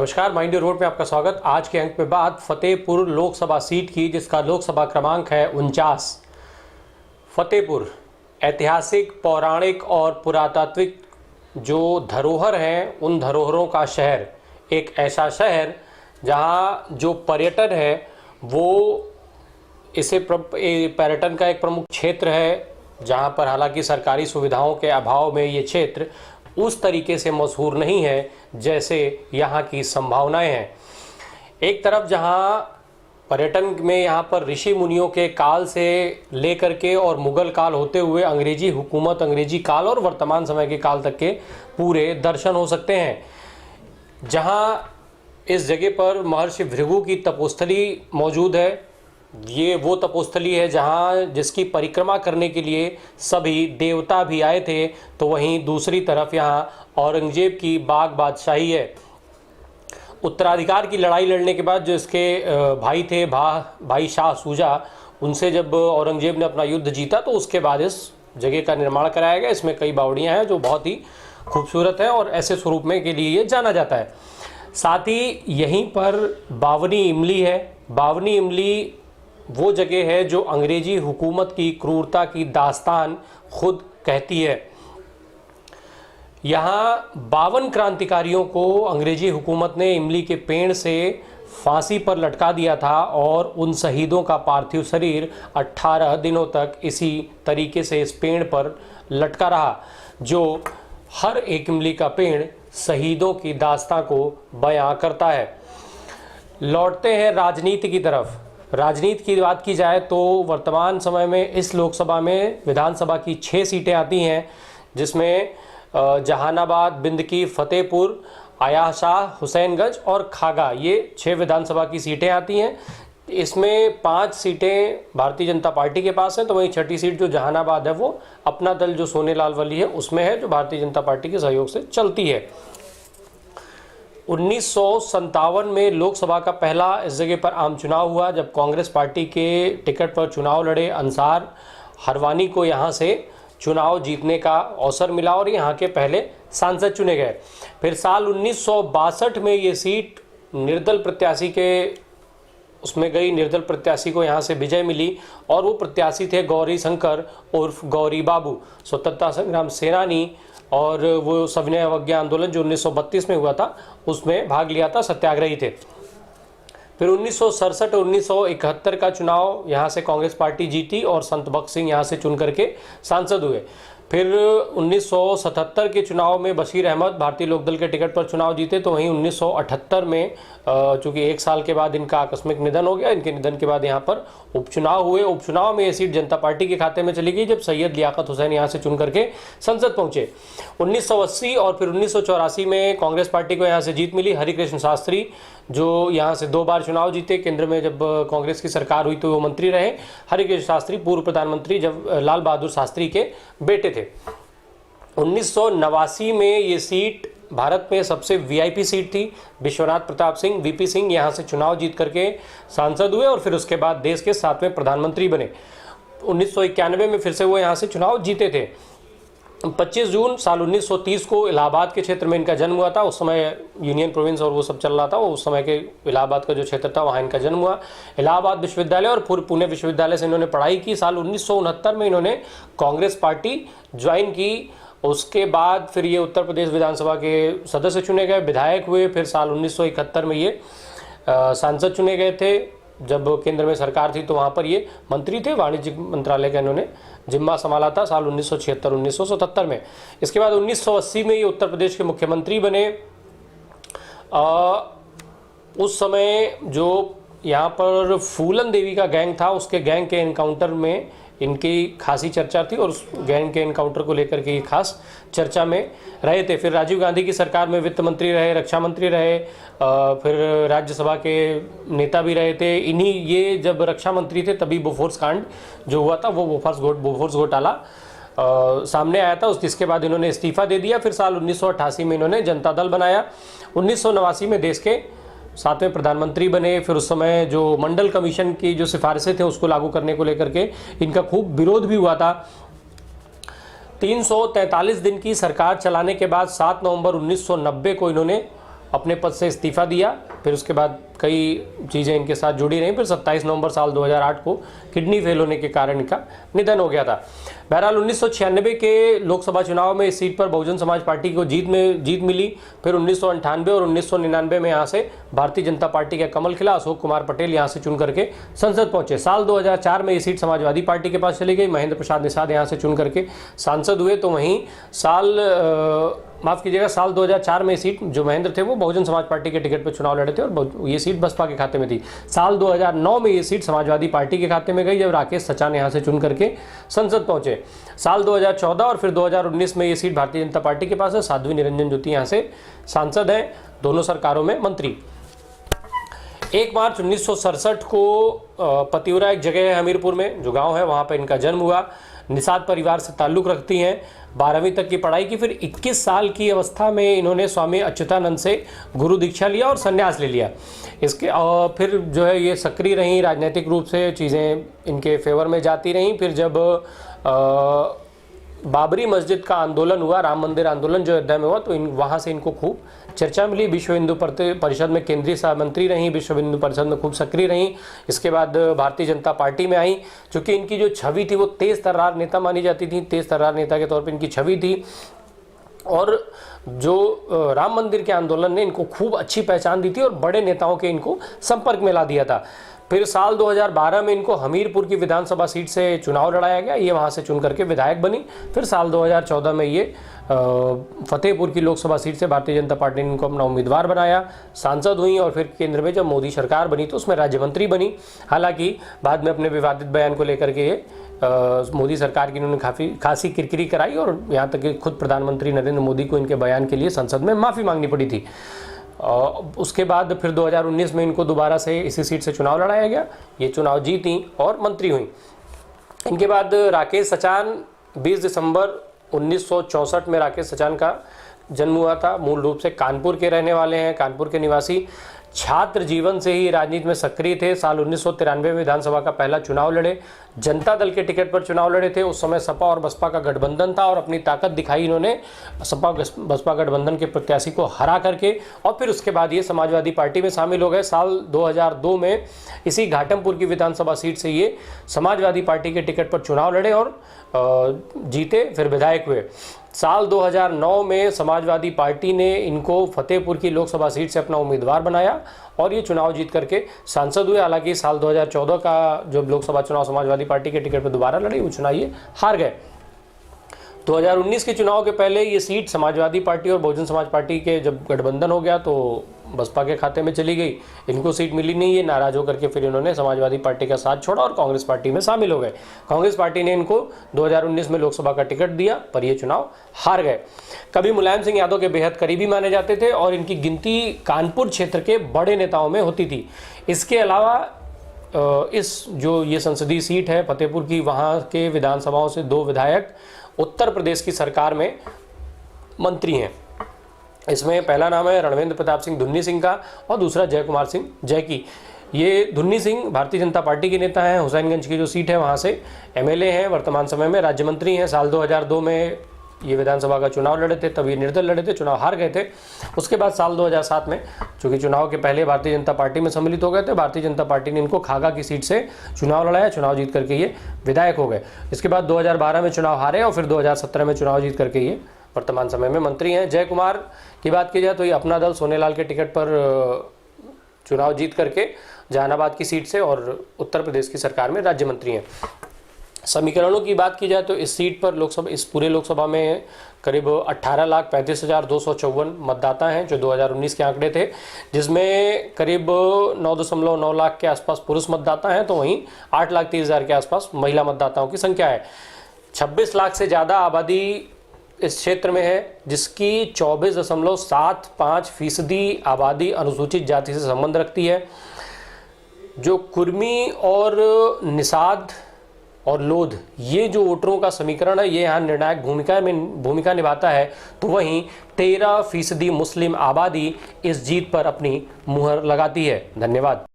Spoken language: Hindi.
नमस्कार, माइंड योर वोट में आपका स्वागत। आज के अंक में बात फतेहपुर लोकसभा सीट की, जिसका लोकसभा क्रमांक है 49। फतेहपुर ऐतिहासिक, पौराणिक और पुरातात्विक जो धरोहर हैं, उन धरोहरों का शहर। एक ऐसा शहर जहां जो पर्यटन है वो इसे पर्यटन का एक प्रमुख क्षेत्र है, जहां पर हालांकि सरकारी सुविधाओं के अभाव में ये क्षेत्र उस तरीके से मशहूर नहीं है जैसे यहाँ की संभावनाएं हैं। एक तरफ जहाँ पर्यटन में यहाँ पर ऋषि मुनियों के काल से लेकर के और मुगल काल होते हुए अंग्रेजी हुकूमत, अंग्रेजी काल और वर्तमान समय के काल तक के पूरे दर्शन हो सकते हैं। जहाँ इस जगह पर महर्षि भृगु की तपोस्थली मौजूद है। ये वो तपोस्थली है जहाँ जिसकी परिक्रमा करने के लिए सभी देवता भी आए थे। तो वहीं दूसरी तरफ यहाँ औरंगजेब की बाग बादशाही है। उत्तराधिकार की लड़ाई लड़ने के बाद जो इसके भाई थे, भाई शाह सूजा, उनसे जब औरंगजेब ने अपना युद्ध जीता तो उसके बाद इस जगह का निर्माण कराया गया। इसमें कई बावड़ियाँ हैं जो बहुत ही खूबसूरत हैं और ऐसे स्वरूप में के लिए ये जाना जाता है। साथ ही यहीं पर बावनी इमली है। बावनी इमली वो जगह है जो अंग्रेजी हुकूमत की क्रूरता की दास्तान खुद कहती है। यहाँ 52 क्रांतिकारियों को अंग्रेजी हुकूमत ने इमली के पेड़ से फांसी पर लटका दिया था और उन शहीदों का पार्थिव शरीर 18 दिनों तक इसी तरीके से इस पेड़ पर लटका रहा। जो हर एक इमली का पेड़ शहीदों की दास्तां को बयां करता है। लौटते हैं राजनीति की तरफ। राजनीति की बात की जाए तो वर्तमान समय में इस लोकसभा में विधानसभा की 6 सीटें आती हैं, जिसमें जहानाबाद, बिंदकी, फतेहपुर, आयाशाह, हुसैनगंज और खागा, ये 6 विधानसभा की सीटें आती हैं। इसमें 5 सीटें भारतीय जनता पार्टी के पास हैं, तो वहीं छठी सीट जो जहानाबाद है वो अपना दल जो सोनेलाल वली है उसमें है, जो भारतीय जनता पार्टी के सहयोग से चलती है। 1957 में लोकसभा का पहला इस जगह पर आम चुनाव हुआ, जब कांग्रेस पार्टी के टिकट पर चुनाव लड़े अंसार हरवानी को यहाँ से चुनाव जीतने का अवसर मिला और यहाँ के पहले सांसद चुने गए। फिर साल 1962 में ये सीट निर्दल प्रत्याशी के उसमें गई। निर्दल प्रत्याशी को यहाँ से विजय मिली और वो प्रत्याशी थे गौरी शंकर उर्फ गौरी बाबू, स्वतंत्रता संग्राम सेनानी, और वो सविनय अवज्ञा आंदोलन जो 1932 में हुआ था उसमें भाग लिया था, सत्याग्रही थे। फिर 1967 और 1971 का चुनाव यहाँ से कांग्रेस पार्टी जीती और संत बख्श सिंह यहाँ से चुन करके सांसद हुए। फिर 1977 के चुनाव में बशीर अहमद भारतीय लोकदल के टिकट पर चुनाव जीते। तो वहीं 1978 में चूँकि 1 साल के बाद इनका आकस्मिक निधन हो गया, इनके निधन के बाद यहाँ पर उपचुनाव हुए। उपचुनाव में ये सीट जनता पार्टी के खाते में चली गई जब सैयद लियाकत हुसैन यहाँ से चुन करके संसद पहुँचे। 1980 और फिर 1984 में कांग्रेस पार्टी को यहाँ से जीत मिली। हरिकृष्ण शास्त्री जो यहाँ से 2 बार चुनाव जीते, केंद्र में जब कांग्रेस की सरकार हुई तो वो मंत्री रहे। हरिकृष्ण शास्त्री पूर्व प्रधानमंत्री जब लाल बहादुर शास्त्री के बेटे थे। 1989 में ये सीट भारत में सबसे वीआईपी सीट थी। विश्वनाथ प्रताप सिंह वीपी सिंह यहाँ से चुनाव जीत करके सांसद हुए और फिर उसके बाद देश के 7वें प्रधानमंत्री बने। 1991 में फिर से वो यहाँ से चुनाव जीते थे। 25 जून साल 1930 को इलाहाबाद के क्षेत्र में इनका जन्म हुआ था। उस समय यूनियन प्रोविंस और वो सब चल रहा था, उस समय के इलाहाबाद का जो क्षेत्र था वहाँ इनका जन्म हुआ। इलाहाबाद विश्वविद्यालय और पुणे विश्वविद्यालय से इन्होंने पढ़ाई की। साल 1969 में इन्होंने कांग्रेस पार्टी ज्वाइन की। उसके बाद फिर ये उत्तर प्रदेश विधानसभा के सदस्य चुने गए, विधायक हुए। फिर साल 1971 में ये सांसद चुने गए थे। जब केंद्र में सरकार थी तो वहाँ पर ये मंत्री थे, वाणिज्य मंत्रालय का इन्होंने जिम्मा संभाला था साल 1976-1977 में। इसके बाद 1980 में ये उत्तर प्रदेश के मुख्यमंत्री बने। उस समय जो यहाँ पर फूलन देवी का गैंग था, उसके गैंग के एनकाउंटर में इनकी खासी चर्चा थी और उस गैंग के एनकाउंटर को लेकर के ये खास चर्चा में रहे थे। फिर राजीव गांधी की सरकार में वित्त मंत्री रहे, रक्षा मंत्री रहे, फिर राज्यसभा के नेता भी रहे थे। इन्हीं ये जब रक्षा मंत्री थे तभी बोफोर्स कांड जो हुआ था वो बोफोर्स घोटाला सामने आया था। जिसके बाद इन्होंने इस्तीफा दे दिया। फिर साल 1988 में इन्होंने जनता दल बनाया। 1989 में देश के 7वें प्रधानमंत्री बने। फिर उस समय जो मंडल कमीशन की जो सिफारिशें थे उसको लागू करने को लेकर के इनका खूब विरोध भी हुआ था। 343 दिन की सरकार चलाने के बाद 7 नवंबर 1990 को इन्होंने अपने पद से इस्तीफा दिया। फिर उसके बाद कई चीज़ें इनके साथ जुड़ी रहीं। फिर 27 नवंबर साल 2008 को किडनी फेल होने के कारण इनका निधन हो गया था। बहरहाल 1996 के लोकसभा चुनाव में इस सीट पर बहुजन समाज पार्टी को जीत मिली। फिर 1998 और 1999 में यहाँ से भारतीय जनता पार्टी का कमल खिला। अशोक कुमार पटेल यहाँ से चुन करके संसद पहुंचे। साल 2004 में ये सीट समाजवादी पार्टी के पास चली गई। महेंद्र प्रसाद निषाद यहाँ से चुन करके सांसद हुए। तो वहीं साल 2004 में सीट जो महेंद्र थे वो बहुजन समाज पार्टी के टिकट पर चुनाव लड़े थे और ये सीट बसपा के खाते में थी। साल 2009 में ये सीट समाजवादी पार्टी के खाते में गई जब राकेश सचान यहाँ से चुन करके संसद पहुंचे। साल 2014 और फिर 2019 में ये सीट भारतीय जनता पार्टी के पास है। साध्वी निरंजन ज्योति यहाँ से सांसद हैं, दोनों सरकारों में मंत्री। 1 मार्च 1967 को पतिवरा एक जगह है हमीरपुर में, जो गांव है, वहां पर इनका जन्म हुआ। निषाद परिवार से ताल्लुक़ रखती हैं। 12वीं तक की पढ़ाई की। फिर 21 साल की अवस्था में इन्होंने स्वामी अच्युतानंद से गुरु दीक्षा लिया और संन्यास ले लिया। इसके फिर जो है ये सक्रिय रहीं, राजनीतिक रूप से चीज़ें इनके फेवर में जाती रहीं। फिर जब बाबरी मस्जिद का आंदोलन हुआ, राम मंदिर आंदोलन जो अयोध्या में हुआ, तो वहाँ से इनको खूब चर्चा मिली। विश्व हिंदू परिषद में केंद्रीय सह मंत्री रहीं, विश्व हिंदू परिषद में खूब सक्रिय रहीं। इसके बाद भारतीय जनता पार्टी में आई। चूँकि इनकी जो छवि थी वो तेज़ तर्रार नेता मानी जाती थी, तेज़ तर्रार नेता के तौर पर इनकी छवि थी। और जो राम मंदिर के आंदोलन ने इनको खूब अच्छी पहचान दी थी और बड़े नेताओं के इनको संपर्क में ला दिया था। फिर साल 2012 में इनको हमीरपुर की विधानसभा सीट से चुनाव लड़ाया गया। ये वहाँ से चुन करके विधायक बनी। फिर साल 2014 में ये फतेहपुर की लोकसभा सीट से भारतीय जनता पार्टी ने इनको अपना उम्मीदवार बनाया, सांसद हुई। और फिर केंद्र में जब मोदी सरकार बनी तो उसमें राज्य मंत्री बनी। हालांकि बाद में अपने विवादित बयान को लेकर के ये मोदी सरकार की इन्होंने खासी किरकिरी कराई और यहाँ तक कि खुद प्रधानमंत्री नरेंद्र मोदी को इनके बयान के लिए संसद में माफ़ी मांगनी पड़ी थी। उसके बाद फिर 2019 में इनको दोबारा से इसी सीट से चुनाव लड़ाया गया। ये चुनाव जीती और मंत्री हुई। इनके बाद राकेश सचान 20 दिसंबर 1964 में राकेश सचान का जन्म हुआ था। मूल रूप से कानपुर के रहने वाले हैं, कानपुर के निवासी। छात्र जीवन से ही राजनीति में सक्रिय थे। साल 1993 में विधानसभा का पहला चुनाव लड़े, जनता दल के टिकट पर चुनाव लड़े थे। उस समय सपा और बसपा का गठबंधन था और अपनी ताकत दिखाई इन्होंने सपा बसपा गठबंधन के प्रत्याशी को हरा करके। और फिर उसके बाद ये समाजवादी पार्टी में शामिल हो गए। साल 2002 में इसी घाटमपुर की विधानसभा सीट से ये समाजवादी पार्टी के टिकट पर चुनाव लड़े और जीते, फिर विधायक हुए। साल 2009 में समाजवादी पार्टी ने इनको फतेहपुर की लोकसभा सीट से अपना उम्मीदवार बनाया और ये चुनाव जीत करके सांसद हुए। हालांकि साल 2014 का जो लोकसभा चुनाव समाजवादी पार्टी के टिकट पर दोबारा लड़े, वो चुनाव ये हार गए। 2019 के चुनाव के पहले ये सीट समाजवादी पार्टी और बहुजन समाज पार्टी के जब गठबंधन हो गया तो बसपा के खाते में चली गई। इनको सीट मिली नहीं। ये नाराज होकर के फिर इन्होंने समाजवादी पार्टी का साथ छोड़ा और कांग्रेस पार्टी में शामिल हो गए। कांग्रेस पार्टी ने इनको 2019 में लोकसभा का टिकट दिया, पर ये चुनाव हार गए। कभी मुलायम सिंह यादव के बेहद करीबी माने जाते थे और इनकी गिनती कानपुर क्षेत्र के बड़े नेताओं में होती थी। इसके अलावा इस जो ये संसदीय सीट है फतेहपुर की, वहाँ के विधानसभाओं से 2 विधायक उत्तर प्रदेश की सरकार में मंत्री हैं। इसमें पहला नाम है रणवेंद्र प्रताप सिंह धुन्नी सिंह का और दूसरा जय कुमार सिंह जैकी। ये धुन्नी सिंह भारतीय जनता पार्टी के नेता हैं। हुसैनगंज की जो सीट है वहाँ से एमएलए हैं, वर्तमान समय में राज्य मंत्री हैं। साल 2002 में ये विधानसभा का चुनाव लड़े थे, तब ये निर्दल लड़े थे, चुनाव हार गए थे। उसके बाद साल 2007 में, चूँकि चुनाव के पहले भारतीय जनता पार्टी में सम्मिलित हो गए थे, भारतीय जनता पार्टी ने इनको खागा की सीट से चुनाव लड़ाया, चुनाव जीत करके ये विधायक हो गए। इसके बाद 2012 में चुनाव हारे और फिर 2017 में चुनाव जीत करके ये वर्तमान समय में मंत्री हैं। जय कुमार की बात की जाए तो ये अपना दल सोनेलाल के टिकट पर चुनाव जीत करके जहानाबाद की सीट से और उत्तर प्रदेश की सरकार में राज्य मंत्री हैं। समीकरणों की बात की जाए तो इस सीट पर इस पूरे लोकसभा में करीब 18,35,254 मतदाता हैं, जो 2019 के आंकड़े थे, जिसमें करीब 9.9 लाख के आसपास पुरुष मतदाता हैं, तो वहीं 8,30,000 के आसपास महिला मतदाताओं की संख्या है। 26 लाख से ज़्यादा आबादी इस क्षेत्र में है, जिसकी 24.75% आबादी अनुसूचित जाति से संबंध रखती है। जो कुर्मी और निषाद और लोध, ये जो वोटरों का समीकरण है, ये यहाँ निर्णायक भूमिका निभाता है। तो वहीं 13% मुस्लिम आबादी इस जीत पर अपनी मुहर लगाती है। धन्यवाद।